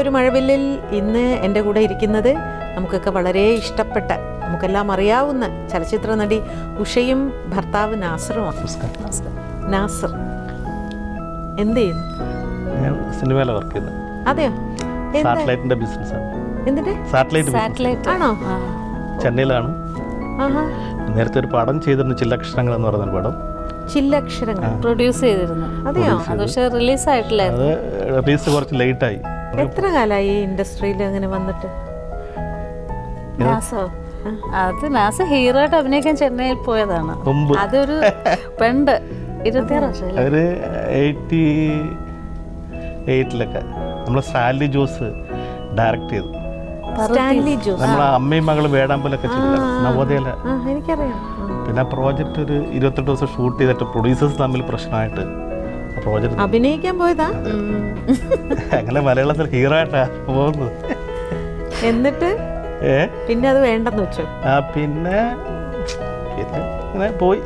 ഒരു മഴവില്ലിൽ ഇന്ന് എൻ്റെ കൂടെ ഇരിക്കുന്നത് നമുക്കൊക്കെ വളരെ ഇഷ്ടപ്പെട്ട, നമുക്കെല്ലാം അറിയാവുന്ന ചലച്ചിത്ര നടി ഉഷയും ഭർത്താവ് നാസറുമാണ്. നാസർ എന്ത് ചെയ്യുന്നു? ഞാൻ സിനിമയിലെ വർക്ക് ചെയ്യുന്നത്. അതെയോ? സാറ്റലൈറ്റിന്റെ ബിസിനസ്സാണ്. എന്തിന്റെ? സാറ്റലൈറ്റ് ആണോ? ചെന്നൈയിലാണ്. ആഹാ. നേരത്തെ ഒരു പടം ചെയ്തിരുന്നു, ചില്ലക്ഷരങ്ങൾ എന്ന് പറയുന്ന പടം. ചില്ലക്ഷരങ്ങൾ പ്രൊഡ്യൂസ് ചെയ്തിരുന്നു. അതെയോ? അത് പക്ഷേ റിലീസ് ആയിട്ടില്ല. അത് റിലീസ് കുറച്ച് ലേറ്റായി. എത്ര കാലമായി ഈ ഇൻഡസ്ട്രിയിൽ അങ്ങനെ വന്നിട്ട്? അത് നാസ ഹീറോ ആയിട്ട് അഭിനയിക്കാൻ ചെന്നൈയിൽ പോയതാണ്. അതൊരു പെണ്ട് 26 വർഷം. ഒരു 88-ലൊക്കെ നമ്മൾ സ്റ്റാൻലി ജോസ് ഡയറക്റ്റ് ചെയ്തു. നമ്മളെ അമ്മയും മകളും വേടാമ്പലൊക്കെ ചെയ്തില്ല, നവോദയയിലെ. എനിക്കറിയാം. പിന്നെ പ്രോജക്റ്റ് ഒരു 28 ദിവസം ഷൂട്ട് ചെയ്തിട്ട് പ്രൊഡ്യൂസേഴ്സ് തമ്മിൽ പ്രശ്നമായിട്ട് പ്രോജക്റ്റ് അഭിനയിക്കാൻ പോയതാ. അങ്ങനെ മലയാളത്തിൽ ഹീറോ ആയിട്ടാ പോകുന്നത്. എന്നിട്ട് പിന്നെ അത് വേണ്ടെന്ന് വെച്ചു. പിന്നെ ഇങ്ങനെ പോയി.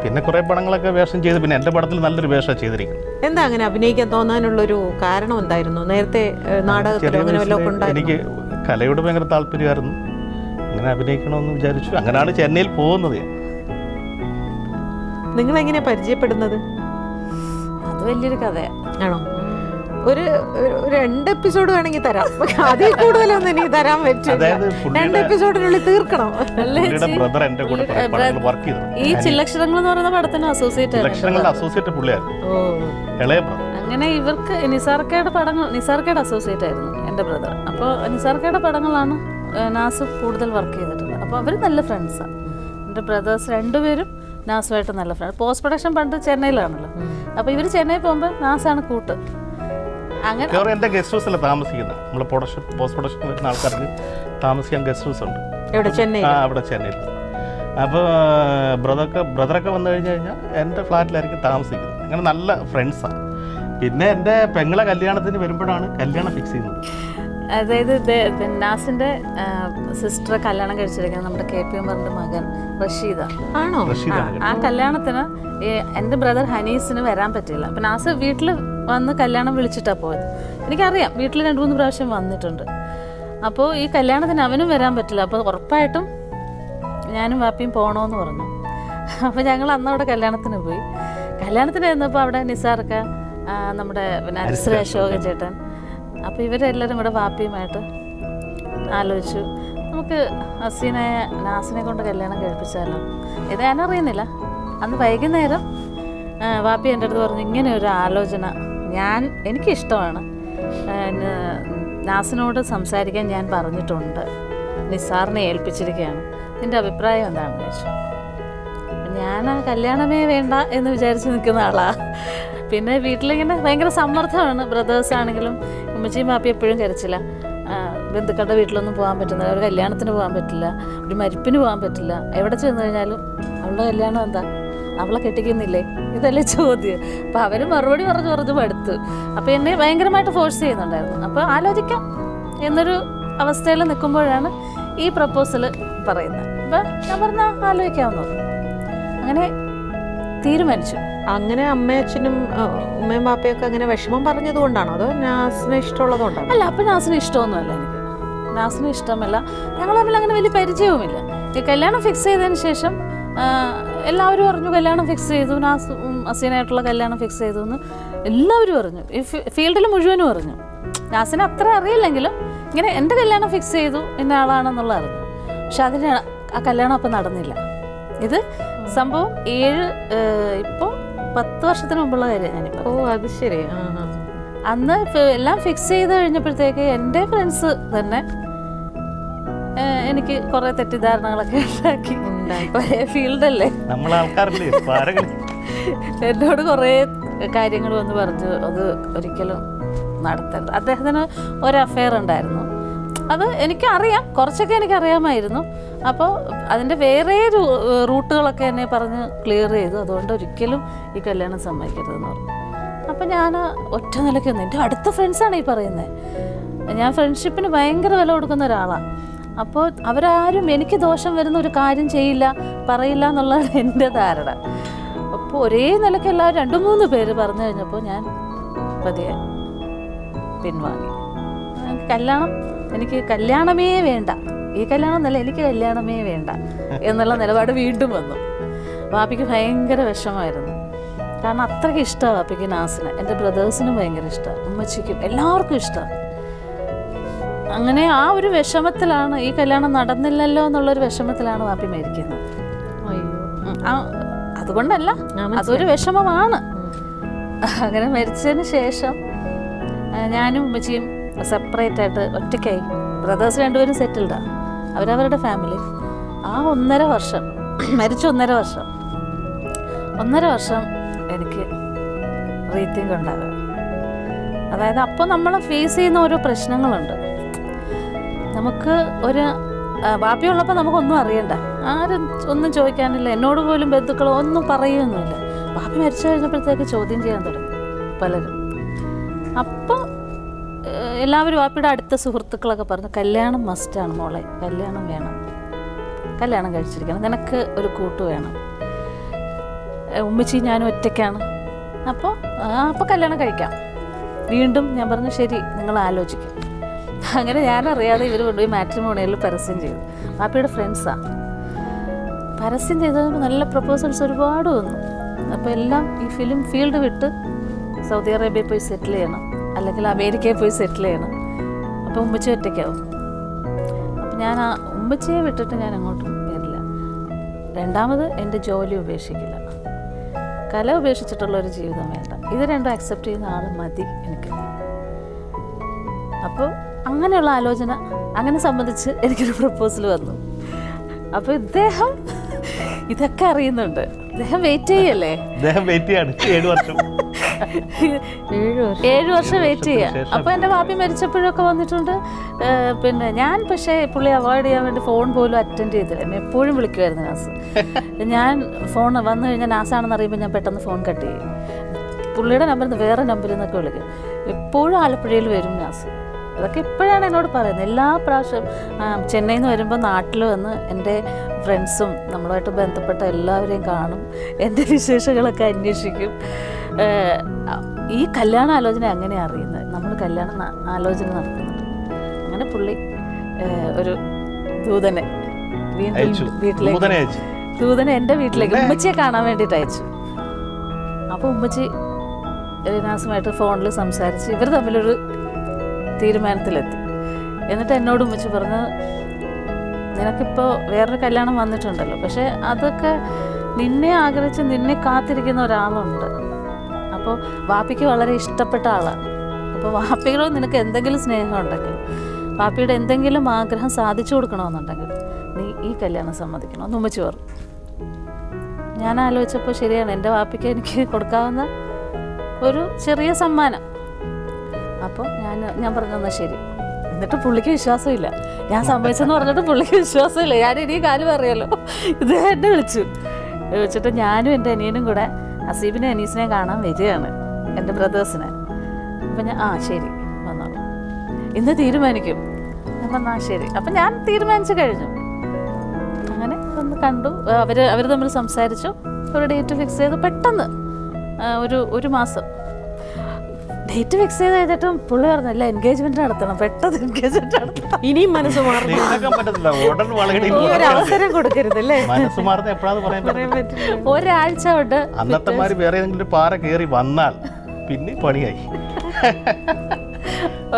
പിന്നെ കുറെ പടങ്ങളൊക്കെ വേഷം ചെയ്ത്, പിന്നെ എൻ്റെ പടത്തിൽ നല്ലൊരു വേഷം ചെയ്തിരിക്കുന്നു. എന്താ അങ്ങനെ അഭിനയിക്കാൻ തോന്നാനുള്ളൊരു കാരണം എന്തായിരുന്നു? നേരത്തെ നാടകത്തിലോ അങ്ങനെ വല്ലതും ഉണ്ടായിരുന്നോ? എനിക്ക് കലയോട് ഭയങ്കര താല്പര്യമായിരുന്നു. അങ്ങനെ അഭിനയിക്കണമെന്ന് വിചാരിച്ചു. അങ്ങനെയാണ് ചെന്നൈയിൽ പോകുന്നത്. നിങ്ങൾ എങ്ങനെ പരിചയപ്പെടുന്നത്? അത് വലിയൊരു കഥയാണ്. ആണോ? ഒരു 2 എപ്പിസോഡ് വേണമെങ്കിൽ തരാം. അതിൽ കൂടുതലൊന്നും എനിക്ക് തരാൻ പറ്റും. 2 എപ്പിസോഡിനുള്ളിൽ തീർക്കണം. ഈ ചില്ലക്ഷരങ്ങൾ എന്ന് പറയുന്ന പടത്തിന് അസോസിയേറ്റ് അങ്ങനെ ഇവർക്ക് നിസാർക്കയുടെ അസോസിയേറ്റ് ആയിരുന്നു എൻ്റെ ബ്രദർ. അപ്പോൾ നിസാർക്കയുടെ പടങ്ങളാണ് നാസ് കൂടുതൽ വർക്ക് ചെയ്തിട്ടുള്ളത്. അപ്പോൾ അവർ നല്ല ഫ്രണ്ട്സാണ്. എൻ്റെ ബ്രദേഴ്സ് രണ്ടുപേരും നാസുമായിട്ട് നല്ല ഫ്രണ്ട്. പോസ്റ്റ് പ്രൊഡക്ഷൻ പണ്ട് ചെന്നൈയിലാണല്ലോ. അപ്പോൾ ഇവർ ചെന്നൈ പോകുമ്പോൾ നാസാണ് കൂട്ട്. അങ്ങനെ എൻ്റെ ഗസ്റ്റ് ഹൗസിലാണ് താമസിക്കുന്നത്. നമ്മൾ പോസ്റ്റ് പ്രൊഡക്ഷൻ വരുന്ന ആൾക്കാർക്ക് താമസിക്കാൻ ഗസ്റ്റ് ഹൗസ് ഉണ്ട് അവിടെ ചെന്നൈയിൽ. അപ്പോൾ ബ്രദറൊക്കെ വന്നു കഴിഞ്ഞാൽ എൻ്റെ ഫ്ലാറ്റിലായിരിക്കും താമസിക്കുന്നത്. അങ്ങനെ നല്ല ഫ്രണ്ട്സാണ്. പിന്നെ എൻ്റെ പെങ്ങളെ കല്യാണത്തിന് വരുമ്പോഴാണ് കല്യാണം ഫിക്സ് ചെയ്യുന്നത്. അതായത് നാസിന്റെ സിസ്റ്റർ കല്യാണം കഴിച്ചിരിക്കുന്നത് നമ്മുടെ KP ഉമറിന്റെ മകൻ റഷീദ ആണോ? ആ കല്യാണത്തിന് എൻ്റെ ബ്രദർ ഹനീസിന് വരാൻ പറ്റില്ല. അപ്പം നാസ് വീട്ടിൽ വന്ന് കല്യാണം വിളിച്ചിട്ടാണ് പോയത്. എനിക്കറിയാം, വീട്ടിൽ 2-3 പ്രാവശ്യം വന്നിട്ടുണ്ട്. അപ്പോൾ ഈ കല്യാണത്തിന് അവനും വരാൻ പറ്റില്ല. അപ്പോൾ ഉറപ്പായിട്ടും ഞാനും വാപ്പിയും പോകണമെന്ന് പറഞ്ഞു. അപ്പോൾ ഞങ്ങൾ അന്ന് അവിടെ കല്യാണത്തിന് പോയി. കല്യാണത്തിന് ചെന്നപ്പോൾ അവിടെ നിസാർക്ക, നമ്മുടെ പിന്നെ അരിശ്രീ അശോകൻ ചേട്ടൻ, അപ്പോൾ ഇവരെല്ലാവരും കൂടെ വാപ്പിയുമായിട്ട് ആലോചിച്ചു, നമുക്ക് നാസിനെ കൊണ്ട് കല്യാണം കഴിപ്പിച്ചാലോ. ഇത് ഞാനറിയുന്നില്ല. അന്ന് വൈകുന്നേരം വാപ്പി എൻ്റെ അടുത്ത് പറഞ്ഞു, ഇങ്ങനെ ഒരു ആലോചന എനിക്കിഷ്ടമാണ്, നാസിനോട് സംസാരിക്കാൻ ഞാൻ പറഞ്ഞിട്ടുണ്ട്, നിസാറിനെ ഏൽപ്പിച്ചിരിക്കുകയാണ്, നിൻ്റെ അഭിപ്രായം എന്താണെന്ന് ചോദിച്ചു. ഞാൻ കല്യാണമേ വേണ്ട എന്ന് വിചാരിച്ച് നിൽക്കുന്ന ആളാണ്. പിന്നെ വീട്ടിലിങ്ങനെ ഭയങ്കര സമ്മർദ്ദമാണ്. ബ്രദേഴ്സ് ആണെങ്കിലും ഉമ്മച്ചിയും പാപ്പി എപ്പോഴും കരച്ചില്ല. ബന്ധുക്കളുടെ വീട്ടിലൊന്നും പോകാൻ പറ്റുന്നില്ല, ഒരു കല്യാണത്തിന് പോകാൻ പറ്റില്ല, ഒരു മരിപ്പിന് പോകാൻ പറ്റില്ല. എവിടെ ചെന്ന് കഴിഞ്ഞാലും അവളുടെ കല്യാണം എന്താ, അവളെ കെട്ടിക്കുന്നില്ലേ, ഇതല്ലേ ചോദ്യം. അപ്പോൾ അവർ മറുപടി പറഞ്ഞു മടുത്തു. അപ്പോൾ എന്നെ ഭയങ്കരമായിട്ട് ഫോഴ്സ് ചെയ്യുന്നുണ്ടായിരുന്നു. അപ്പോൾ ആലോചിക്കാം എന്നൊരു അവസ്ഥയിൽ നിൽക്കുമ്പോഴാണ് ഈ പ്രപ്പോസൽ പറയുന്നത്. അപ്പോൾ ഞാൻ പറഞ്ഞാൽ ആലോചിക്കാമെന്ന് പറഞ്ഞു. അങ്ങനെ തീരുമാനിച്ചു. അങ്ങനെ അമ്മയച്ഛനും ഉമ്മയും പാപ്പയൊക്കെ അങ്ങനെ വിഷമം പറഞ്ഞത് കൊണ്ടാണോ, അതോ നാസിനെ ഇഷ്ടമുള്ളതുകൊണ്ടാണോ? അല്ല, അപ്പം നാസിന് ഇഷ്ടമൊന്നുമല്ല. എനിക്ക് നാസിന് ഇഷ്ടമല്ല. ഞങ്ങൾ തമ്മിൽ അങ്ങനെ വലിയ പരിചയവുമില്ല. ഈ കല്യാണം ഫിക്സ് ചെയ്തതിന് ശേഷം എല്ലാവരും അറിഞ്ഞു കല്യാണം ഫിക്സ് ചെയ്തു, അസീനായിട്ടുള്ള കല്യാണം ഫിക്സ് ചെയ്തു എന്ന് എല്ലാവരും അറിഞ്ഞു. ഈ ഫീൽഡിൽ മുഴുവനും അറിഞ്ഞു. നാസിനെ അത്ര അറിയില്ലെങ്കിലും ഇങ്ങനെ എൻ്റെ കല്യാണം ഫിക്സ് ചെയ്തു, ഇന്ന ആളാണെന്നുള്ള അറിഞ്ഞു. പക്ഷെ അതിന് ആ കല്യാണം അപ്പം നടന്നില്ല. ഇത് സംഭവം ഇപ്പോൾ 10 വർഷത്തിന് മുമ്പുള്ള കാര്യം ഞാനിപ്പോൾ. ഓ, അത് ശരി. അന്ന് എല്ലാം ഫിക്സ് ചെയ്ത് കഴിഞ്ഞപ്പോഴത്തേക്ക് എൻ്റെ ഫ്രണ്ട്സ് തന്നെ എനിക്ക് കുറേ തെറ്റിദ്ധാരണകളൊക്കെ ഉണ്ടാക്കി. ഒരേ ഫീൽഡല്ലേ, എന്നോട് കുറേ കാര്യങ്ങൾ വന്ന് പറഞ്ഞു അത് ഒരിക്കലും നടത്തരുത്. അദ്ദേഹത്തിന് ഒരു അഫെയർ ഉണ്ടായിരുന്നു. അത് എനിക്കറിയാം, കുറച്ചൊക്കെ എനിക്കറിയാമായിരുന്നു. അപ്പോൾ അതിൻ്റെ വേറെ റൂട്ടുകളൊക്കെ എന്നെ പറഞ്ഞ് ക്ലിയർ ചെയ്തു. അതുകൊണ്ട് ഒരിക്കലും ഈ കല്യാണം സമ്മതിക്കരുതെന്ന് പറഞ്ഞു. അപ്പോൾ ഞാൻ ഒറ്റ നിലയ്ക്ക് വന്നു. എൻ്റെ അടുത്ത ഫ്രണ്ട്സാണ് ഈ പറയുന്നത്. ഞാൻ ഫ്രണ്ട്ഷിപ്പിന് ഭയങ്കര വില കൊടുക്കുന്ന ഒരാളാണ്. അപ്പോൾ അവരാരും എനിക്ക് ദോഷം വരുന്ന ഒരു കാര്യം ചെയ്യില്ല, പറയില്ല എന്നുള്ളതാണ് എൻ്റെ ധാരണ. അപ്പോൾ ഒരേ നിലയ്ക്ക് എല്ലാവരും 2-3 പേര് പറഞ്ഞു കഴിഞ്ഞപ്പോൾ ഞാൻ പതിയെ പിൻവാങ്ങി. എനിക്ക് കല്യാണമേ വേണ്ട, ഈ കല്യാണം എന്നല്ല, എനിക്ക് കല്യാണമേ വേണ്ട എന്നുള്ള നിലപാട് വീണ്ടും വന്നു. വാപ്പിക്ക് ഭയങ്കര വിഷമമായിരുന്നു. കാരണം അത്രയ്ക്ക് ഇഷ്ടമാണ് വാപ്പിക്ക് നാസിനെ. എൻ്റെ ബ്രദേഴ്സിനും ഭയങ്കര ഇഷ്ടമാണ്, ഉമ്മച്ചിക്കും എല്ലാവർക്കും ഇഷ്ടമാണ്. അങ്ങനെ ആ ഒരു വിഷമത്തിലാണ്, ഈ കല്യാണം നടന്നില്ലല്ലോ എന്നുള്ളൊരു വിഷമത്തിലാണ് വാപ്പി മരിക്കുന്നത്. അതുകൊണ്ടല്ല, അതൊരു വിഷമമാണ്. അങ്ങനെ മരിച്ചതിന് ശേഷം ഞാനും ഉമ്മച്ചിയും സെപ്പറേറ്റ് ആയിട്ട് ഒറ്റയ്ക്കായി. ബ്രദേഴ്സ് രണ്ടുപേരും സെറ്റിൽഡാണ്, അവരവരുടെ ഫാമിലി. ആ 1.5 വർഷം, മരിച്ച 1.5 വർഷം എനിക്ക് റീതിങ്ക് ഉണ്ടാകുക. അതായത് അപ്പോൾ നമ്മൾ ഫേസ് ചെയ്യുന്ന ഓരോ പ്രശ്നങ്ങളുണ്ട്. നമുക്ക് ഒരു വാപ്പിയുള്ളപ്പോൾ നമുക്കൊന്നും അറിയണ്ട, ആരും ഒന്നും ചോദിക്കാനില്ല, എന്നോട് പോലും ബന്ധുക്കളോ ഒന്നും പറയുകയൊന്നുമില്ല. വാപ്പി മരിച്ചു കഴിഞ്ഞപ്പോഴത്തേക്ക് ചോദ്യം ചെയ്യാൻ തുടങ്ങി പലരും. അപ്പോൾ എല്ലാവരും വാപ്പിയുടെ അടുത്ത സുഹൃത്തുക്കളൊക്കെ പറഞ്ഞു, കല്യാണം മസ്റ്റാണ് മോളെ, കല്യാണം വേണം, കല്യാണം കഴിച്ചിരിക്കണം, നിനക്ക് ഒരു കൂട്ട് വേണം. ഉമ്മച്ചി ഞാനും ഒറ്റയ്ക്കാണ്, അപ്പോൾ കല്യാണം കഴിക്കാം. വീണ്ടും ഞാൻ പറഞ്ഞു ശരി, നിങ്ങൾ ആലോചിക്കും. അങ്ങനെ ഞാനറിയാതെ ഇവർ കൊണ്ടുപോയി മാട്രിമോണിയലിൽ പരസ്യം ചെയ്തു. വാപ്പിയുടെ ഫ്രണ്ട്സാണ് പരസ്യം ചെയ്തപ്പോൾ നല്ല പ്രപ്പോസൽസ് ഒരുപാട് വന്നു. അപ്പോൾ എല്ലാം ഈ ഫിലിം ഫീൽഡ് വിട്ട് സൗദി അറേബ്യയിൽ പോയി സെറ്റിൽ ചെയ്യണം, അല്ലെങ്കിൽ അമേരിക്കയിൽ പോയി സെറ്റിൽ ചെയ്യണം. അപ്പോൾ ഉമ്മച്ചി ഒറ്റയ്ക്കാവും. അപ്പം ഞാൻ ആ ഉമ്മച്ചിയെ വിട്ടിട്ട് ഞാൻ അങ്ങോട്ടും വരില്ല. രണ്ടാമത് എൻ്റെ ജോലി ഉപേക്ഷിക്കില്ല, കല ഉപേക്ഷിച്ചിട്ടുള്ളൊരു ജീവിതം വേണ്ട. ഇത് രണ്ടും അക്സെപ്റ്റ് ചെയ്യുന്ന ആൾ മതി എനിക്ക്. അപ്പോൾ അങ്ങനെയുള്ള ആലോചന, അങ്ങനെ സംബന്ധിച്ച് എനിക്കൊരു പ്രപ്പോസൽ വന്നു. അപ്പോൾ ഇദ്ദേഹം ഇതൊക്കെ അറിയുന്നുണ്ട്. ഇദ്ദേഹം വെയിറ്റ് ചെയ്യല്ലേ, 7 വർഷം 7 വർഷം വെയിറ്റ് ചെയ്യുക. അപ്പോൾ എൻ്റെ വാപ്പി മരിച്ചപ്പോഴൊക്കെ വന്നിട്ടുണ്ട്. പിന്നെ ഞാൻ പക്ഷേ പുള്ളി അവോയ്ഡ് ചെയ്യാൻ വേണ്ടി ഫോൺ പോലും അറ്റൻഡ് ചെയ്തില്ല. എന്നെ എപ്പോഴും വിളിക്കുമായിരുന്നു നാസ്. ഞാൻ ഫോൺ വന്നു കഴിഞ്ഞാൽ നാസാണെന്ന് അറിയുമ്പോൾ ഞാൻ പെട്ടെന്ന് ഫോൺ കട്ട് ചെയ്യും. പുള്ളിയുടെ നമ്പറിൽ നിന്ന് വേറെ നമ്പറിൽ നിന്നൊക്കെ വിളിക്കും. എപ്പോഴും ആലപ്പുഴയിൽ വരും നാസ്. അതൊക്കെ ഇപ്പോഴാണ് എന്നോട് പറയുന്നത്. എല്ലാ പ്രാവശ്യം ചെന്നൈയിൽ നിന്ന് വരുമ്പോൾ നാട്ടിൽ വന്ന് എൻ്റെ ഫ്രണ്ട്സും നമ്മളുമായിട്ട് ബന്ധപ്പെട്ട എല്ലാവരെയും കാണും, എൻ്റെ വിശേഷങ്ങളൊക്കെ അന്വേഷിക്കും. ഈ കല്യാണ ആലോചന അങ്ങനെയാണ് അറിയുന്നത്, നമ്മൾ കല്യാണ ആലോചന നടത്തുന്നുണ്ട്. അങ്ങനെ പുള്ളി ഒരു ദൂതനെ വീണ്ടും വീട്ടിലേക്ക്, ദൂതനെ എൻ്റെ വീട്ടിലേക്ക് ഉമ്മച്ചിയെ കാണാൻ വേണ്ടിയിട്ട് അയച്ചു. അപ്പോൾ ഉമ്മച്ചി നാസുമായിട്ട് ഫോണിൽ സംസാരിച്ച് ഇവർ തമ്മിലൊരു തീരുമാനത്തിലെത്തി. എന്നിട്ട് എന്നോട് ഉമ്മച്ചി പറഞ്ഞു, നിനക്കിപ്പോൾ വേറൊരു കല്യാണം വന്നിട്ടുണ്ടല്ലോ, പക്ഷേ അതൊക്കെ നിന്നെ ആഗ്രഹിച്ച് നിന്നെ കാത്തിരിക്കുന്ന ഒരാളുണ്ട്. അപ്പോൾ വാപ്പിക്ക് വളരെ ഇഷ്ടപ്പെട്ട ആളാണ്. അപ്പോൾ വാപ്പിയോട് നിനക്ക് എന്തെങ്കിലും സ്നേഹം ഉണ്ടെങ്കിൽ, വാപ്പിയുടെ എന്തെങ്കിലും ആഗ്രഹം സാധിച്ചു കൊടുക്കണമെന്നുണ്ടെങ്കിൽ നീ ഈ കല്യാണം സമ്മതിക്കണമെന്ന് ഉമ്മച്ചി പറഞ്ഞു. ഞാൻ ആലോചിച്ചപ്പോൾ ശരിയാണ്, എൻ്റെ വാപ്പിക്ക് എനിക്ക് കൊടുക്കാവുന്ന ഒരു ചെറിയ സമ്മാനം. അപ്പോൾ ഞാൻ പറഞ്ഞെന്നാൽ ശരി. എന്നിട്ട് പുള്ളിക്ക് വിശ്വാസമില്ല, ഞാൻ സമ്മതിച്ചെന്ന് പറഞ്ഞിട്ട് പുള്ളിക്ക് വിശ്വാസമില്ല. ഞാൻ ഇനി കാര്യം അറിയാലോ. ഇത് എന്നെ വിളിച്ചിട്ട് ഞാനും എൻ്റെ അനിയനും കൂടെ അസീബിനെ അനീസിനെ കാണാൻ വരികയാണ്, എൻ്റെ ബ്രദേഴ്സിനെ. അപ്പം ഞാൻ ശരി വന്നോളൂ, ഇന്ന് തീരുമാനിക്കും. ഞാൻ പറഞ്ഞാൽ ശരി. അപ്പം ഞാൻ തീരുമാനിച്ചു കഴിഞ്ഞു. അങ്ങനെ ഒന്ന് കണ്ടു, അവർ തമ്മിൽ സംസാരിച്ചു, ഒരു ഡേറ്റ് ഫിക്സ് ചെയ്തു. പെട്ടെന്ന് ഒരു മാസം ഡേറ്റ് ഫിക്സ് ചെയ്ത് കഴിഞ്ഞിട്ടും പുള്ളി പറഞ്ഞല്ല എൻഗേജ്മെന്റ് നടത്തണം, പെട്ടെന്ന് എൻഗേജ്മെന്റ് നടത്തണം. ഇനിയും മനസ്സ് മാറുന്നു, അവസരം കൊടുക്കരുതല്ലേ. ഒരാഴ്ച കൊണ്ട് പാറ കയറി വന്നാൽ പിന്നെ പണിയായി.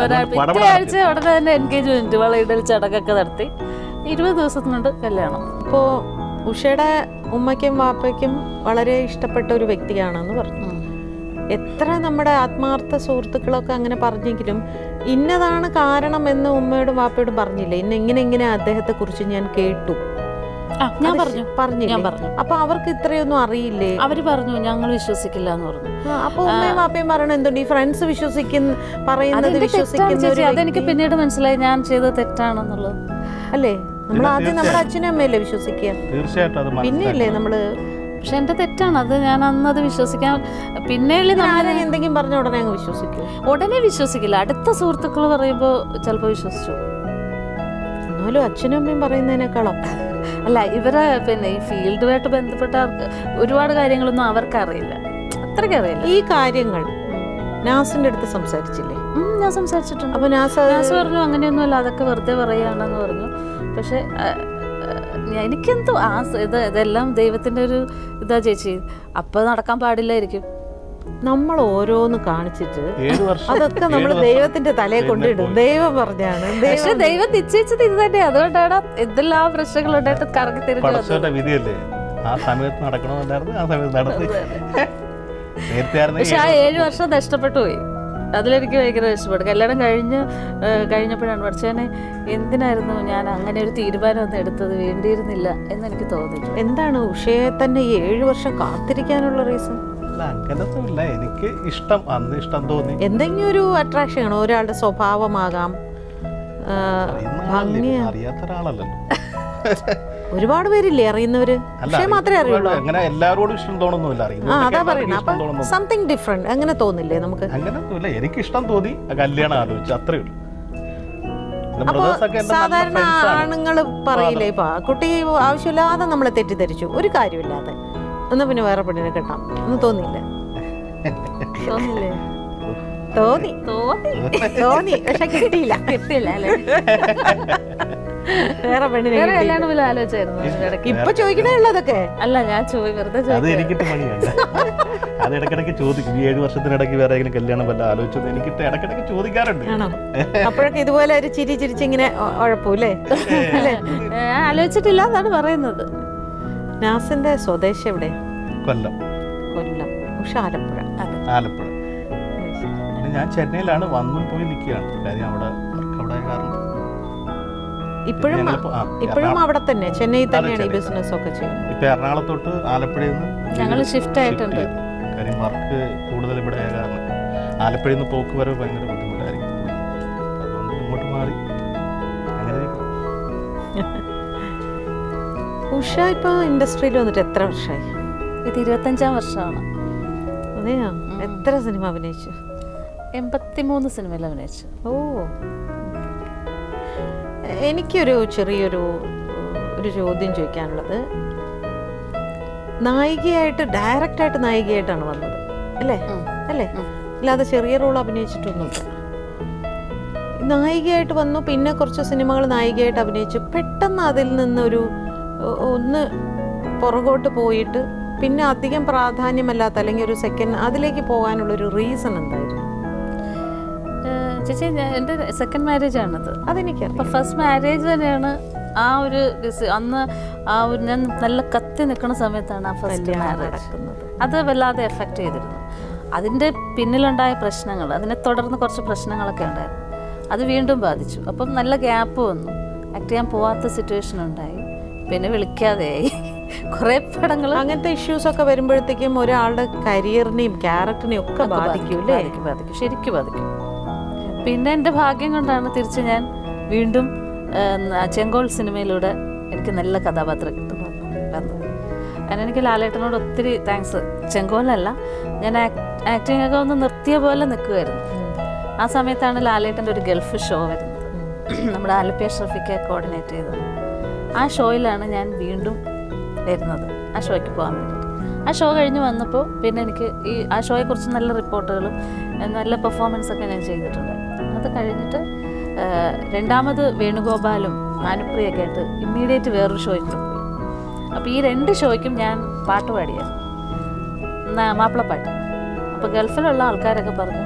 ഒരാഴ്ച ഉടനെ തന്നെ എൻഗേജ്മെന്റ്, വളയിടൽ ചടങ്ങൊക്കെ നടത്തി 20 ദിവസത്തിനുണ്ട് കല്യാണം. ഇപ്പോൾ ഉഷയുടെ ഉമ്മയ്ക്കും വാപ്പയ്ക്കും വളരെ ഇഷ്ടപ്പെട്ട ഒരു വ്യക്തിയാണെന്ന് പറഞ്ഞു. എത്ര നമ്മുടെ ആത്മാർത്ഥ സുഹൃത്തുക്കളൊക്കെ അങ്ങനെ പറഞ്ഞെങ്കിലും ഇന്നതാണ് കാരണം എന്ന് ഉമ്മയോടും വാപ്പയോടും പറഞ്ഞില്ല. ഇങ്ങനെ അദ്ദേഹത്തെ കുറിച്ച് ഞാൻ കേട്ടു, ഞാൻ പറഞ്ഞു. അപ്പൊ അവർക്ക് ഇത്രയൊന്നും അറിയില്ലേ? അവര് പറഞ്ഞു ഞങ്ങൾ വിശ്വസിക്കില്ല എന്ന് പറഞ്ഞു. അപ്പൊ ഉമ്മയും വാപ്പയും പറയണ എന്തുകൊണ്ട് ഈ ഫ്രണ്ട്സ് പറയുന്നത് വിശ്വസിക്കുന്ന? അതെനിക്ക് പിന്നീട് മനസ്സിലായി, ഞാൻ ചെയ്തത് തെറ്റാണെന്നുള്ളത്. അല്ലേ, നമ്മൾ ആദ്യം നമ്മുടെ അച്ഛനും അമ്മയല്ലേ വിശ്വസിക്കുക, തീർച്ചയായിട്ടും പിന്നെയല്ലേ നമ്മള്. പക്ഷെ എൻ്റെ തെറ്റാണ് അത്, ഞാൻ അന്നത് വിശ്വസിക്കാൻ. പിന്നെ എന്തെങ്കിലും പറഞ്ഞ ഉടനെ അങ്ങ് വിശ്വസിക്കും? ഉടനെ വിശ്വസിക്കില്ല, അടുത്ത സുഹൃത്തുക്കൾ പറയുമ്പോൾ ചിലപ്പോൾ വിശ്വസിച്ചു. എന്നാലും അച്ഛനും അമ്മയും പറയുന്നതിനേക്കാളും അല്ല, ഇവരെ പിന്നെ ഈ ഫീൽഡുമായിട്ട് ബന്ധപ്പെട്ട ഒരുപാട് കാര്യങ്ങളൊന്നും അവർക്ക് അറിയില്ല, അത്രയ്ക്ക് അറിയില്ല. ഈ കാര്യങ്ങൾ നാസിന്റെ അടുത്ത് സംസാരിച്ചില്ലേ? ഞാൻ സംസാരിച്ചിട്ടുണ്ട്. അപ്പൊ നാസ് പറഞ്ഞു അങ്ങനെയൊന്നുമല്ല, അതൊക്കെ വെറുതെ പറയുകയാണെന്ന് പറഞ്ഞു. പക്ഷെ എനിക്കെന്തോ ഇതെല്ലാം ദൈവത്തിന്റെ ഒരു ഇതാ ചേച്ചി, അപ്പൊ നടക്കാൻ പാടില്ലായിരിക്കും. നമ്മൾ ഓരോന്ന് കാണിച്ചിട്ട് അതൊക്കെ നമ്മൾ ദൈവത്തിന്റെ തലയെ കൊണ്ടിടും. ദൈവം പറഞ്ഞാണ്, പക്ഷെ ദൈവം നിശ്ചയിച്ചത് ഇത് തന്നെ. അതുകൊണ്ടാണ് എന്തെല്ലാം പ്രശ്നങ്ങൾ ഉണ്ടായിട്ട് കറങ്ങി തിരിഞ്ഞു വിധിയല്ലേ. ആ സമയത്ത് നടക്കണമെന്നായിരുന്നു, ആ സമയത്ത് നടത്തി. പക്ഷെ ആ 7 വർഷം നഷ്ടപ്പെട്ടു പോയി. അതിലെനിക്ക് ഭയങ്കര ഇഷ്ടപ്പെട്ടു. കല്യാണം കഴിഞ്ഞപ്പോഴാണ് പഠിച്ചവനെ എന്തിനായിരുന്നു ഞാൻ അങ്ങനെ ഒരു തീരുമാനം ഒന്നും എടുത്തത്, വേണ്ടിയിരുന്നില്ല എന്നെനിക്ക് തോന്നി. എന്താണ് ഉഷയെ തന്നെ 7 വർഷം കാത്തിരിക്കാനുള്ള റീസൺ? അങ്ങനൊന്നുമില്ല, എനിക്ക് ഇഷ്ടം, അന്ന് ഇഷ്ടം തോന്നി. എന്തെങ്കിലും ഒരു അട്രാക്ഷൻ ആണോ? ഒരാളുടെ സ്വഭാവമാകാം, അറിയാത്ത ഒരാളല്ലല്ലോ. ഒരുപാട് പേരില്ലേ അറിയുന്നവര്, പക്ഷേ മാത്രമേ അറിയുള്ളൂ. അങ്ങനെ എല്ലാവരോടും ഇഷ്ടം തോന്നുന്നില്ല. അതാ പറയുന്നത്. അപ്പൊ സംതിങ് ഡിഫറെന്റ് അങ്ങനെ തോന്നില്ലേ നമുക്ക്? അങ്ങനെയൊന്നുമില്ല, എനിക്ക് ഇഷ്ടം തോന്നി, കല്യാണം ആലോചിച്ചു, അത്രേ ഉള്ളൂ. അപ്പൊ സാധാരണ ആണുങ്ങൾ പറയില്ലേ, ഇപ്പൊ കുട്ടി ആവശ്യമില്ലാതെ നമ്മളെ തെറ്റിദ്ധരിച്ചു, ഒരു കാര്യമില്ലാതെ, എന്നാ പിന്നെ വേറെ പെണ്ണിനെ കെട്ടാം എന്ന് തോന്നിയില്ലേ? തോന്നില്ലേ? തോന്നി പക്ഷെ കിട്ടിയില്ല അല്ലേ? വേറെ പെണ്ണിനെ ആലോചിച്ചായിരുന്നു ഇപ്പൊ ചോദിക്കണേ ഉള്ളതൊക്കെ അല്ല, ഞാൻ വെറുതെ അത് ഇടയ്ക്കിടയ്ക്ക് ചോദിക്കും. 7 വർഷത്തിനിടയ്ക്ക് വേറെ കല്യാണം വല്ല ആലോചിച്ചത് എനിക്കിട്ട് ഇടയ്ക്കിടയ്ക്ക് ചോദിക്കാറുണ്ട്. അപ്പോഴൊക്കെ ഇതുപോലെ ഒരു ചിരിച്ചിരിച്ചിങ്ങനെ ഉഴപ്പൂല്ലേ? ആലോചിച്ചിട്ടില്ല എന്നാണ് പറയുന്നത്. നാസിന്റെ സ്വദേശം എവിടെ? കൊല്ലം. ഉഷ ആലപ്പുഴ. ഞാൻ ചെന്നൈയിലാണ്, വന്നും പോയി നിൽക്കുകയാണ്. കാര്യം അവിടെ അവിടെ കാരണം ഇപ്പോഴും അവിടെ തന്നെ, ചെന്നൈയിൽ തന്നെയാണ് ഈ ബിസിനസ് ഒക്കെ ചെയ്യുന്നത്. ഇപ്പൊ എറണാകുളത്തോട്ട് ആലപ്പുഴയിൽ നിന്ന് ഞങ്ങൾ ഷിഫ്റ്റ് ആയിട്ടുണ്ട്. കാര്യം വർക്ക് കൂടുതൽ ഇവിടെ ആയ കാരണം ആലപ്പുഴയിൽ നിന്ന് പോക്ക് വരവ് ഭയങ്കര ബുദ്ധിമുട്ടായിരിക്കും. അതുകൊണ്ട് ഇങ്ങോട്ട് മാറി അങ്ങനെ. ഉഷ ഇപ്പൊ ഇൻഡസ്ട്രിയിൽ വന്നിട്ട് എത്ര വർഷമായി? ഇത് 25ാം വർഷമാണ്. അതെയോ? എത്ര സിനിമ അഭിനയിച്ചു? 83 സിനിമയിൽ അഭിനയിച്ചു. ഓ, എനിക്കൊരു ചെറിയൊരു ചോദ്യം ചോദിക്കാനുള്ളത്, നായികയായിട്ട് ഡയറക്റ്റായിട്ട് നായികയായിട്ടാണ് വന്നത് അല്ലേ? അല്ലാതെ ചെറിയ റോൾ അഭിനയിച്ചിട്ടൊന്നുമില്ല. നായികയായിട്ട് വന്നു, പിന്നെ കുറച്ച് സിനിമകൾ നായികയായിട്ട് അഭിനയിച്ചു, പെട്ടെന്ന് അതിൽ നിന്നൊരു ഒന്ന് പുറകോട്ട് പോയിട്ട് പിന്നെ അധികം പ്രാധാന്യമല്ലാത്ത അല്ലെങ്കിൽ ഒരു സെക്കൻഡ് അതിലേക്ക് പോകാനുള്ളൊരു റീസൺ എന്തായിരുന്നു? ചേച്ചി, എൻ്റെ സെക്കൻഡ് മാരേജ് ആണത്. അതെനിക്കറിയാം. അപ്പം ഫസ്റ്റ് മാരേജ് തന്നെയാണ് ആ ഒരു അന്ന് ആ ഒരു ഞാൻ നല്ല കത്തി നിൽക്കുന്ന സമയത്താണ് ആ ഫസ്റ്റ് മാരേജ് നടക്കുന്നത്. അത് വല്ലാതെ എഫക്റ്റ് ചെയ്തിരുന്നു. അതിൻ്റെ പിന്നിലുണ്ടായ പ്രശ്നങ്ങൾ, അതിനെ തുടർന്ന് കുറച്ച് പ്രശ്നങ്ങളൊക്കെ ഉണ്ടായിരുന്നു. അത് വീണ്ടും ബാധിച്ചു. അപ്പം നല്ല ഗ്യാപ്പ് വന്നു, ആക്ട് ചെയ്യാൻ പോവാത്ത സിറ്റുവേഷൻ ഉണ്ടായി, പിന്നെ വിളിക്കാതെയായി. കുറേ പടങ്ങൾ അങ്ങനത്തെ ഇഷ്യൂസ് ഒക്കെ വരുമ്പോഴത്തേക്കും ഒരാളുടെ കരിയറിനെയും ക്യാരക്ടറിനെയും ഒക്കെ ബാധിക്കും അല്ലേ? ബാധിക്കും, ശരിക്കും ബാധിക്കും. പിന്നെ എൻ്റെ ഭാഗ്യം കൊണ്ടാണ് തിരിച്ച് ഞാൻ വീണ്ടും ചെങ്കോൾ സിനിമയിലൂടെ എനിക്ക് നല്ല കഥാപാത്രം കിട്ടുന്നത്. കാരണം എനിക്ക് ലാലേട്ടനോട് ഒത്തിരി താങ്ക്സ്. ചെങ്കോലല്ല, ഞാൻ ആക്ടിങ് ഒക്കെ ഒന്ന് നിർത്തിയ പോലെ നിൽക്കുമായിരുന്നു. ആ സമയത്താണ് ലാലേട്ടൻ്റെ ഒരു ഗൾഫ് ഷോ വരുന്നത്, നമ്മുടെ ആലപ്പി അഷ്റഫിക്ക് കോർഡിനേറ്റ് ചെയ്തത്. ആ ഷോയിലാണ് ഞാൻ വീണ്ടും വരുന്നത്, ആ ഷോയ്ക്ക് പോകാൻ വേണ്ടിയിട്ട്. ആ ഷോ കഴിഞ്ഞ് വന്നപ്പോൾ പിന്നെ എനിക്ക് ആ ഷോയെക്കുറിച്ച് നല്ല റിപ്പോർട്ടുകളും നല്ല പെർഫോമൻസൊക്കെ ഞാൻ ചെയ്തിട്ടുണ്ട്. അത് കഴിഞ്ഞിട്ട് രണ്ടാമത് വേണുഗോപാലും ഭാനുപ്രിയൊക്കെ ആയിട്ട് ഇമ്മീഡിയറ്റ് വേറൊരു ഷോയ്ക്ക് പോയി. അപ്പോൾ ഈ 2 ഷോയ്ക്കും ഞാൻ പാട്ട് പാടിയായിരുന്നു, മാപ്പിളപ്പാട്ട്. അപ്പോൾ ഗൾഫിലുള്ള ആൾക്കാരൊക്കെ പറഞ്ഞു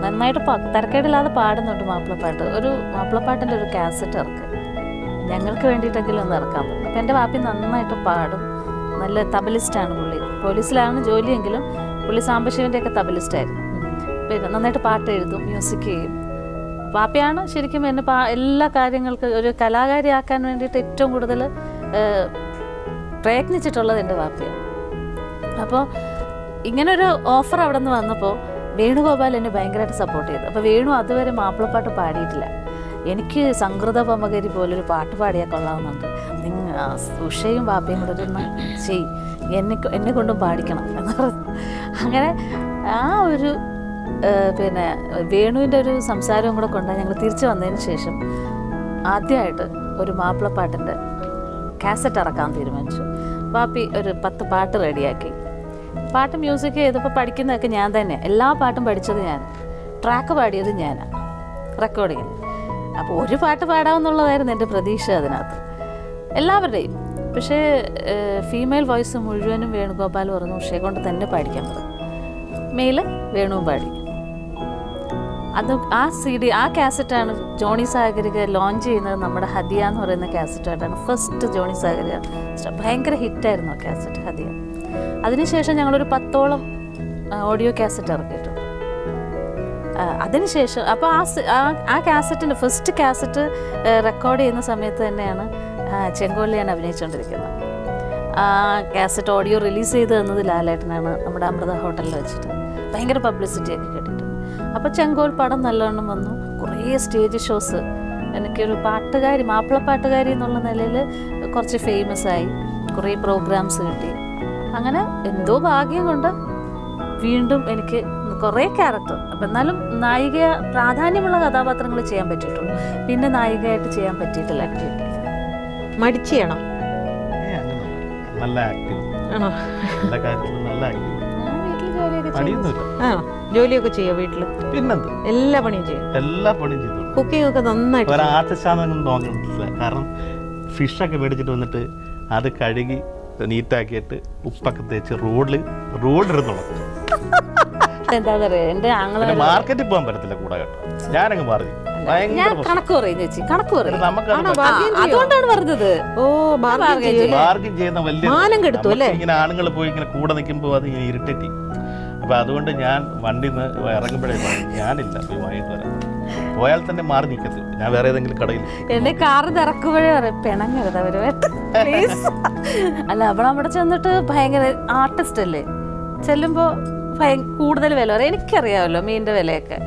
നന്നായിട്ട് തരക്കേടില്ലാതെ പാടുന്നുണ്ട് മാപ്പിളപ്പാട്ട്, ഒരു മാപ്പിളപ്പാട്ടിൻ്റെ ഒരു കാസറ്റ് ഇറക്കുക, ഞങ്ങൾക്ക് വേണ്ടിയിട്ടെങ്കിലും ഒന്ന് ഇറക്കാൻ പറ്റും. അപ്പോൾ എൻ്റെ വാപ്പി നന്നായിട്ട് പാടും, നല്ല തബലിസ്റ്റാണ് പുള്ളി. പോലീസിലാണ് ജോലിയെങ്കിലും പുള്ളി സാംബശിവൻ്റെയൊക്കെ തബലിസ്റ്റായിരുന്നു. പിന്നെ നന്നായിട്ട് പാട്ട് എഴുതും, മ്യൂസിക് ചെയ്യും. വാപ്പയാണ് ശരിക്കും എന്നെ എല്ലാ കാര്യങ്ങൾക്ക് ഒരു കലാകാരിയാക്കാൻ വേണ്ടിയിട്ട് ഏറ്റവും കൂടുതൽ പ്രയത്നിച്ചിട്ടുള്ളത് എൻ്റെ വാപ്പയാണ്. അപ്പോൾ ഇങ്ങനൊരു ഓഫർ അവിടെ നിന്ന് വന്നപ്പോൾ വേണുഗോപാൽ എന്നെ ഭയങ്കരമായിട്ട് സപ്പോർട്ട് ചെയ്തു. അപ്പോൾ വേണു അതുവരെ മാപ്പിളപ്പാട്ട് പാടിയിട്ടില്ല. എനിക്ക് സംഗൃത പമകരി പോലൊരു പാട്ട് പാടിയാൽ കൊള്ളാവുന്നുണ്ട്, ഉഷയും വാപ്പയും കൂടെ ഒന്ന് എന്നെ കൊണ്ടും പാടിക്കണം എന്ന് പറഞ്ഞു. അങ്ങനെ ആ ഒരു പിന്നെ വേണുവിൻ്റെ ഒരു സംസാരവും കൂടെ കൊണ്ടാണ് ഞങ്ങൾ തിരിച്ചു വന്നതിന് ശേഷം ആദ്യമായിട്ട് ഒരു മാപ്പിളപ്പാട്ടിൻ്റെ കാസറ്റ് ഇറക്കാൻ തീരുമാനിച്ചു. വാപ്പി ഒരു 10 പാട്ട് റെഡിയാക്കി. പാട്ട് മ്യൂസിക് ചെയ്തപ്പോൾ പഠിക്കുന്നതൊക്കെ ഞാൻ തന്നെ, എല്ലാ പാട്ടും പഠിച്ചത് ഞാൻ, ട്രാക്ക് പാടിയത് ഞാനാണ് റെക്കോർഡിങ്ങിൽ. അപ്പോൾ ഒരു പാട്ട് പാടാമെന്നുള്ളതായിരുന്നു എൻ്റെ പ്രതീക്ഷ അതിനകത്ത് എല്ലാവരുടെയും. പക്ഷേ ഫീമെയിൽ വോയിസ് മുഴുവനും വേണുഗോപാൽ പറഞ്ഞു ഉഷയെ കൊണ്ട് തന്നെ പാടിക്കാൻ പറഞ്ഞു. മെയില് വേണുവും പാടി. അത് ആ CD ആ കാസറ്റാണ് ജോണി സാഗരിക ലോഞ്ച് ചെയ്യുന്നത്. നമ്മുടെ ഹദിയ എന്ന് പറയുന്ന കാസറ്റായിട്ടാണ് ഫസ്റ്റ് ജോണി സാഗരിക. ഭയങ്കര ഹിറ്റായിരുന്നു ആ കാസറ്റ് ഹദിയ. അതിനുശേഷം ഞങ്ങളൊരു 10ഓളം ഓഡിയോ കാസറ്റ് ഇറക്കിയിട്ടുണ്ട്. അതിനുശേഷം അപ്പോൾ ആ കാസറ്റിൻ്റെ ഫസ്റ്റ് കാസറ്റ് റെക്കോർഡ് ചെയ്യുന്ന സമയത്ത് തന്നെയാണ് ചെങ്കോലിൽ ഞാൻ അഭിനയിച്ചുകൊണ്ടിരിക്കുന്നത്. ആ കാസറ്റ് ഓഡിയോ റിലീസ് ചെയ്ത് തന്നത് ലാലേട്ടനാണ് നമ്മുടെ അമൃത ഹോട്ടലിൽ വെച്ചിട്ട്. ഭയങ്കര പബ്ലിസിറ്റിയൊക്കെ കിട്ടിയിട്ടുണ്ട്. അപ്പോൾ ചെങ്കോൽ പടം നല്ലവണ്ണം വന്നു. കുറേ സ്റ്റേജ് ഷോസ്, എനിക്കൊരു പാട്ടുകാരി, മാപ്പിളപ്പാട്ടുകാരി എന്നുള്ള നിലയിൽ കുറച്ച് ഫേമസ് ആയി. കുറേ പ്രോഗ്രാംസ് കിട്ടി. അങ്ങനെ എന്തോ ഭാഗ്യം കൊണ്ട് വീണ്ടും എനിക്ക് കുറേ ക്യാരക്ടർ, അപ്പം എന്നാലും നായിക പ്രാധാന്യമുള്ള കഥാപാത്രങ്ങൾ ചെയ്യാൻ പറ്റിയിട്ടുള്ളൂ. പിന്നെ നായികയായിട്ട് ചെയ്യാൻ പറ്റിയിട്ടില്ല. ആക്ടിവിറ്റി മടിച്ചാണോ? നല്ല ആക്റ്റീവ് ആണോ? എല്ലാ കാര്യത്തിലും നല്ല ആക്റ്റീവ്. ഞാൻ വീട്ടിൽ ജോലിയൊക്കെ ചെയ്യും. മടിയൊന്നുമില്ല. ആണോ? ജോലിയൊക്കെ ചെയ്യോ വീട്ടിൽ? പിന്നെന്ത്, എല്ലാ പണിയും ചെയ്യും. എല്ലാ പണിയും ചെയ്തു. കുക്കിംഗ് ഒക്കെ നന്നായിട്ട് ഒരു ആർട്ടിസ്റ്റാണെന്നൊന്നും നോക്കണില്ല. കാരണം ഫിഷൊക്കെ മേടിച്ചിട്ട് വന്നിട്ട് അത് കഴുകി നീറ്റാക്കിയിട്ട് ഉപ്പൊക്കെ തേച്ച് റോഡിരുന്നോളൂ. എന്താ പറയുക, എൻ്റെ ആങ്ങളെ മാർക്കറ്റിൽ പോകാൻ പറ്റത്തില്ല കൂടെ കേട്ടോ. ഞാനങ്ങ് പറഞ്ഞു ഞാൻ കണക്ക് പറയും ചേച്ചി, കണക്ക് പറയും. നമുക്ക് അതുകൊണ്ടാണ് പറഞ്ഞത്. ഓ ബാർഗിൻ ചെയ്യുന്ന വലിയ മാനം കെടുത്തു അല്ലേ? ഇങ്ങനെ ആണുങ്ങൾ പോയി ഇങ്ങനെ കൂടെ നിൽക്കുമ്പോൾ അത് ഇങ്ങനെ ഇറിറ്റേറ്റ് ചെയ്യും. അപ്പൊ അതുകൊണ്ട് ഞാൻ വണ്ടിയിൽ നിന്ന് ഇറങ്ങുമ്പോഴേ പറയും ഞാനില്ല, പോയി വാങ്ങിട്ട് വരാം. പോയാൽ തന്നെ മാറി നിൽക്കത്തില്ല, ഞാൻ വേറെ ഏതെങ്കിലും കടയിൽ. എന്നെ കാറ് തിറക്കുമ്പോഴേ പറയും പിണങ്ങരുത് അവരുമായിട്ട് പ്ലീസ്. അല്ല അവൾ അവിടെ ചെന്നിട്ട് ഭയങ്കര ആർട്ടിസ്റ്റ് അല്ലേ, ചെല്ലുമ്പോൾ കൂടുതൽ വില പറയും. എനിക്കറിയാമല്ലോ മീനിൻ്റെ വിലയൊക്കെ.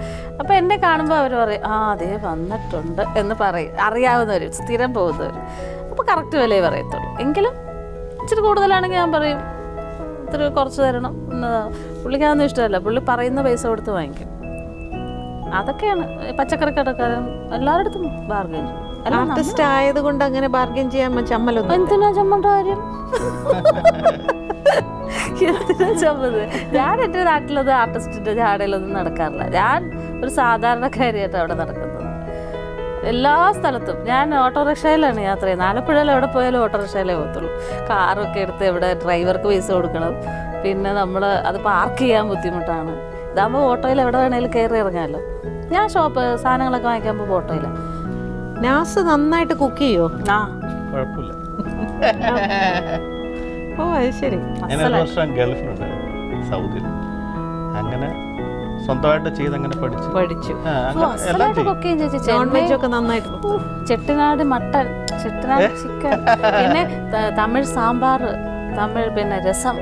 അപ്പോൾ എന്നെ കാണുമ്പോൾ അവർ പറയും ആ അതേ വന്നിട്ടുണ്ട് എന്ന് പറയും. അറിയാവുന്നവർ, സ്ഥിരം പോകുന്നവർ. അപ്പോൾ കറക്റ്റ് വിലയെ പറയത്തുള്ളൂ. എങ്കിലും ഇച്ചിരി കൂടുതലാണെങ്കിൽ ഞാൻ പറയും ഇത്തിരി കുറച്ച് തരണം. പുള്ളിക്കതൊന്നും ഇഷ്ടമല്ല, പുള്ളി പറയുന്ന പൈസ കൊടുത്ത് വാങ്ങിക്കും. അതൊക്കെയാണ് പച്ചക്കറി കടക്കാരൻ എല്ലാവരുടെ ബാർഗൈൻ ചെയ്യും. ആർട്ടിസ്റ്റ് ആയത് കൊണ്ട് അങ്ങനെ ബാർഗൈൻ ചെയ്യാൻ ചമ്മലൊന്നും. എന്തിനാ ചമ്മണ്ട കാര്യം? എന്തിനാ ചമ്മത്? ഞാൻ എൻ്റെ നാട്ടിലത് ആർട്ടിസ്റ്റിൻ്റെ ജാടയിലൊന്നും നടക്കാറില്ല. ഞാൻ ഒരു സാധാരണക്കാരിയായിട്ട് അവിടെ നടക്കുന്നത്. എല്ലാ സ്ഥലത്തും ഞാൻ ഓട്ടോറിക്ഷയിലാണ് യാത്ര ചെയ്യുന്നത്. ആലപ്പുഴയിൽ എവിടെ പോയാലും ഓട്ടോറിക്ഷയിലേ പോകത്തുള്ളൂ. കാറൊക്കെ എടുത്ത് ഇവിടെ ഡ്രൈവർക്ക് പൈസ കൊടുക്കണം. പിന്നെ നമ്മൾ അത് പാർക്ക് ചെയ്യാൻ ബുദ്ധിമുട്ടാണ്. ഇതാകുമ്പോൾ ഓട്ടോയിൽ എവിടെ വേണേലും കയറി ഇറങ്ങാമല്ലോ. ഞാൻ സാധനങ്ങളൊക്കെ വാങ്ങിക്കാൻ പോകുമ്പോൾ ഓട്ടോയിലാണ്. നാസ് നന്നായിട്ട് കുക്ക് ചെയ്യോ? ആ കുഴപ്പമില്ല. ഓ അത് ശരി. ഞാൻ ഒരു വർഷം ഗൾഫിലുണ്ടായിരുന്നു സൗദിയിൽ. അങ്ങനെ സ്വന്തമായിട്ട് ചെയ്ത് അങ്ങനെ പഠിച്ചു. നോൺ വെജ് ഒക്കെ നന്നായിട്ട്. ചെട്ടിനാട് മട്ടൻ, ചെട്ടിനാട് ചിക്കൻ, പിന്നെ തമിഴ് സാമ്പാർ, തമിഴ് പിന്നെ രസം.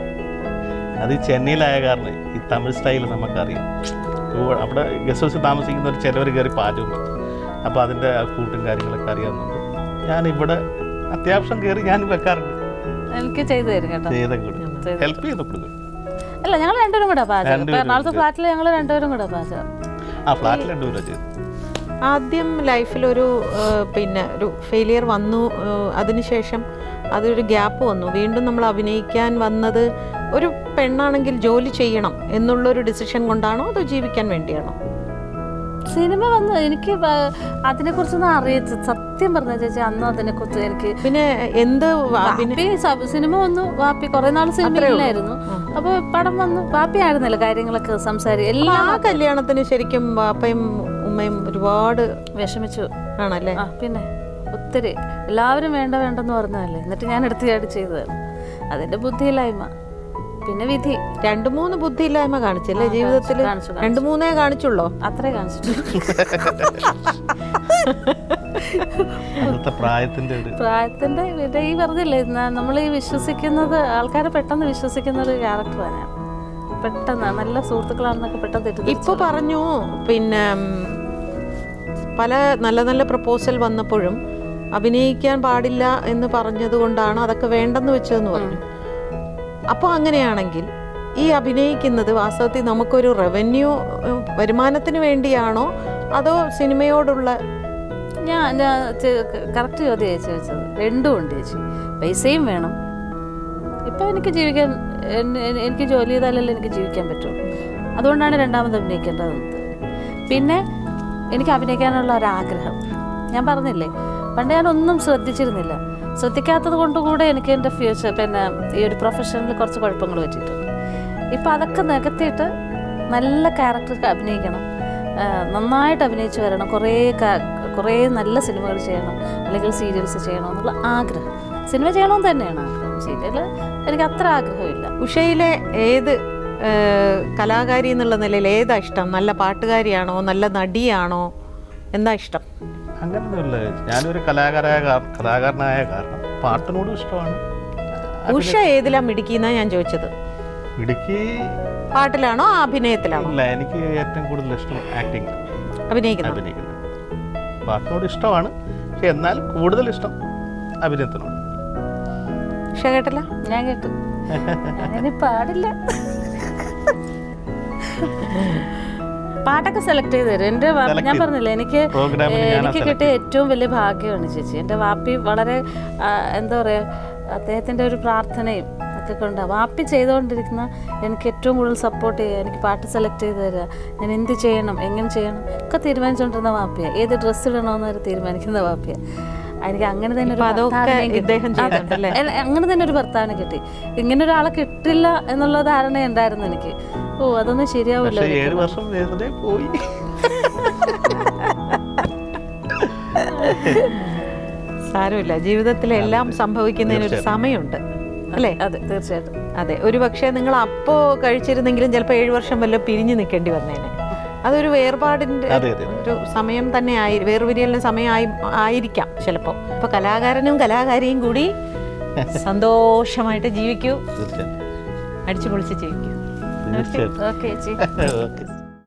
അത് ചെന്നൈയിലായ കാരണം ഈ തമിഴ് സ്റ്റൈൽ നമുക്കറിയാം. അവിടെ ഗസ്റ്റ് ഹൗസിൽ താമസിക്കുന്നവർ ചിലവർ കയറി പാചകം. അപ്പോൾ അതിൻ്റെ കൂട്ടും കാര്യങ്ങളൊക്കെ അറിയാവുന്നുണ്ട്. ഞാനിവിടെ അത്യാവശ്യം കയറി ഞാൻ വെക്കാറുണ്ട്. എനിക്ക് ചെയ്തു തരും കേട്ടോ. ഹെൽപ്പ് ചെയ്ത് കൊടുക്കും. അല്ല ഞങ്ങൾ രണ്ടുപേരും കൂടെ പാചകം. എറണാകുളത്തെ ഫ്ലാറ്റിൽ ഞങ്ങൾ രണ്ടുപേരും കൂടെ പാചകം. ആ ഫ്ലാറ്റിൽ രണ്ടുപേരും ചെയ്തു. ആദ്യം ലൈഫിലൊരു പിന്നെ ഒരു ഫെയിലിയർ വന്നു. അതിനുശേഷം അതൊരു ഗ്യാപ്പ് വന്നു. വീണ്ടും നമ്മൾ അഭിനയിക്കാൻ വന്നത് ഒരു പെണ്ണാണെങ്കിൽ ജോലി ചെയ്യണം എന്നുള്ളൊരു ഡിസിഷൻ കൊണ്ടാണോ അതോ ജീവിക്കാൻ വേണ്ടിയാണോ? സിനിമ വന്നു എനിക്ക് അതിനെക്കുറിച്ചൊന്നും അറിയിച്ചു. സത്യം പറഞ്ഞ ചേച്ചി അന്ന് അതിനെക്കുറിച്ച് എനിക്ക് പിന്നെ എന്ത് സിനിമ വന്നു. വാപ്പി കുറെ നാൾ സിനിമയിലായിരുന്നു. അപ്പോൾ പടം വന്നു. വാപ്പി ആയിരുന്നല്ലോ കാര്യങ്ങളൊക്കെ എല്ലാ കല്യാണത്തിന് ശരിക്കും വാപ്പയും ഉമ്മയും ഒരുപാട് വിഷമിച്ചു ആണല്ലേ? പിന്നെ ഒത്തിരി എല്ലാവരും വേണ്ടെന്ന് പറഞ്ഞതല്ലേ. എന്നിട്ട് ഞാൻ എടുത്തിയായിട്ട് ചെയ്തതാണ്. അതിൻ്റെ ബുദ്ധിയില്ലായ്മ, പിന്നെ വിധി. 2-3 ബുദ്ധിയില്ലായ്മ കാണിച്ചല്ലേ ജീവിതത്തിൽ? 2-3 കാണിച്ചുള്ളോ? അത്രേ കാണിച്ചിട്ടുള്ളൂ. പ്രായത്തിന്റെ ഈ പറഞ്ഞില്ലേ നമ്മൾ ഈ വിശ്വസിക്കുന്നത്, ആൾക്കാരെ പെട്ടെന്ന് വിശ്വസിക്കുന്ന ഒരു ക്യാരക്ടറാണ് ഞാൻ. പെട്ടെന്ന് നല്ല സുഹൃത്തുക്കളാണെന്നൊക്കെ പെട്ടെന്ന് തെറ്റിദ്ധരിച്ചു. ഇപ്പൊ പറഞ്ഞു പിന്നെ പല നല്ല നല്ല പ്രപ്പോസൽ വന്നപ്പോഴും അഭിനയിക്കാൻ പാടില്ല എന്ന് പറഞ്ഞത് കൊണ്ടാണ് അതൊക്കെ വേണ്ടെന്ന് വെച്ചതെന്ന് പറഞ്ഞു. അപ്പോൾ അങ്ങനെയാണെങ്കിൽ ഈ അഭിനയിക്കുന്നത് വാസ്തവത്തിൽ നമുക്കൊരു റവന്യൂ വരുമാനത്തിന് വേണ്ടിയാണോ അതോ സിനിമയോടുള്ള? ഞാൻ കറക്റ്റ് ചോദ്യം ചോദിച്ചത്. രണ്ടും ഉണ്ട് ചേച്ചി. പൈസയും വേണം, ഇപ്പം എനിക്ക് ജീവിക്കാൻ എനിക്ക് ജോലി ചെയ്താലല്ലേ എനിക്ക് ജീവിക്കാൻ പറ്റുള്ളൂ. അതുകൊണ്ടാണ് രണ്ടാമത് അഭിനയിക്കേണ്ടത്. പിന്നെ എനിക്ക് അഭിനയിക്കാനുള്ള ഒരാഗ്രഹം ഞാൻ പറഞ്ഞില്ലേ, പണ്ട് ഞാനൊന്നും ശ്രദ്ധിച്ചിരുന്നില്ല. ശ്രദ്ധിക്കാത്തത് കൊണ്ടുകൂടെ എനിക്ക് എൻ്റെ ഫ്യൂച്ചർ പിന്നെ ഈ ഒരു പ്രൊഫഷനിൽ കുറച്ച് കുഴപ്പങ്ങൾ പറ്റിയിട്ടുണ്ട്. ഇപ്പം അതൊക്കെ നികത്തിയിട്ട് നല്ല ക്യാരക്ടർ അഭിനയിക്കണം, നന്നായിട്ട് അഭിനയിച്ച് വരണം, കുറേ നല്ല സിനിമകൾ ചെയ്യണം, അല്ലെങ്കിൽ സീരിയൽസ് ചെയ്യണം എന്നുള്ള ആഗ്രഹം. സിനിമ ചെയ്യണമെന്ന് തന്നെയാണ് ആഗ്രഹം, സീരിയൽ എനിക്ക് അത്ര ആഗ്രഹമില്ല. ഉഷയിലെ ഏത് കലാകാരി എന്നുള്ള നിലയിൽ ഏതാ ഇഷ്ടം? നല്ല പാട്ടുകാരിയാണോ, നല്ല നടിയാണോ, എന്താ ഇഷ്ടം? അങ്ങനെയൊന്നുമില്ല. ഞാനൊരു കലാകാരനായ കാരണം പാട്ടിനോടും ഇഷ്ടമാണ്. ഉഷ ഏതിലാ മിടുക്കിന്നാ ഞാൻ ചോദിച്ചത്. മിടുക്കി പാട്ടിലാണോ അഭിനയത്തിലാണോ? ഇല്ല, എനിക്ക് ഏറ്റവും കൂടുതൽ ഇഷ്ടം ആക്ടിങ്, അഭിനയിക്കുന്നത്. പാട്ടിനോട് ഇഷ്ടമാണ്, പക്ഷെ എന്നാലും കൂടുതൽ ഇഷ്ടം അഭിനയത്തിനോട്. ഉഷ കേട്ടല്ല? ഞാൻ കേട്ടു. അങ്ങനെ പാടില്ല. പാട്ടൊക്കെ സെലക്ട് ചെയ്ത് തരും എൻ്റെ വാപ്പി. ഞാൻ പറഞ്ഞില്ലേ, എനിക്ക് കിട്ടിയ ഏറ്റവും വലിയ ഭാഗ്യമാണ് ചേച്ചി. എൻ്റെ വാപ്പി വളരെ എന്താ പറയുക, അദ്ദേഹത്തിൻ്റെ ഒരു പ്രാർത്ഥനയും ഒക്കെ കൊണ്ട് വാപ്പി ചെയ്തുകൊണ്ടിരിക്കുന്ന എനിക്ക് ഏറ്റവും കൂടുതൽ സപ്പോർട്ട് ചെയ്യുക, എനിക്ക് പാട്ട് സെലക്ട് ചെയ്ത് തരിക, ഞാൻ എന്ത് ചെയ്യണം, എങ്ങനെ ചെയ്യണം ഒക്കെ തീരുമാനിച്ചുകൊണ്ടിരുന്ന വാപ്പിയാണ്. ഏത് ഡ്രസ്സ് ഇടണമെന്ന് വരെ തീരുമാനിക്കുന്ന വാപ്പിയാണ്. എനിക്ക് അങ്ങനെ തന്നെ ഒരു അങ്ങനെ തന്നെ ഒരു ഭർത്താവിനെ കിട്ടി. ഇങ്ങനെ ഒരാളെ കിട്ടില്ല എന്നുള്ള ധാരണ ഉണ്ടായിരുന്നു എനിക്ക്. ഓ, അതൊന്നും ശരിയാവില്ല. 7 വർഷം പോയി. സാരമില്ല, ജീവിതത്തിലെല്ലാം സംഭവിക്കുന്നതിനൊരു സമയമുണ്ട് അല്ലേ? അതെ, തീർച്ചയായിട്ടും. അതെ, ഒരു പക്ഷേ നിങ്ങൾ അപ്പോൾ കഴിച്ചിരുന്നെങ്കിലും ചിലപ്പോൾ 7 വർഷം വല്ലതും പിരിഞ്ഞു നിൽക്കേണ്ടി വന്നേനെ. അതൊരു വേർപാടിൻ്റെ ഒരു സമയം തന്നെ വേർപിരിയലിന് സമയം ആയിരിക്കാം ചിലപ്പോൾ. അപ്പോൾ കലാകാരനും കലാകാരിയും കൂടി സന്തോഷമായിട്ട് ജീവിക്കൂ, അടിച്ചു പൊളിച്ച് ജീവിക്കൂ. ഓക്കെ ചേച്ചി.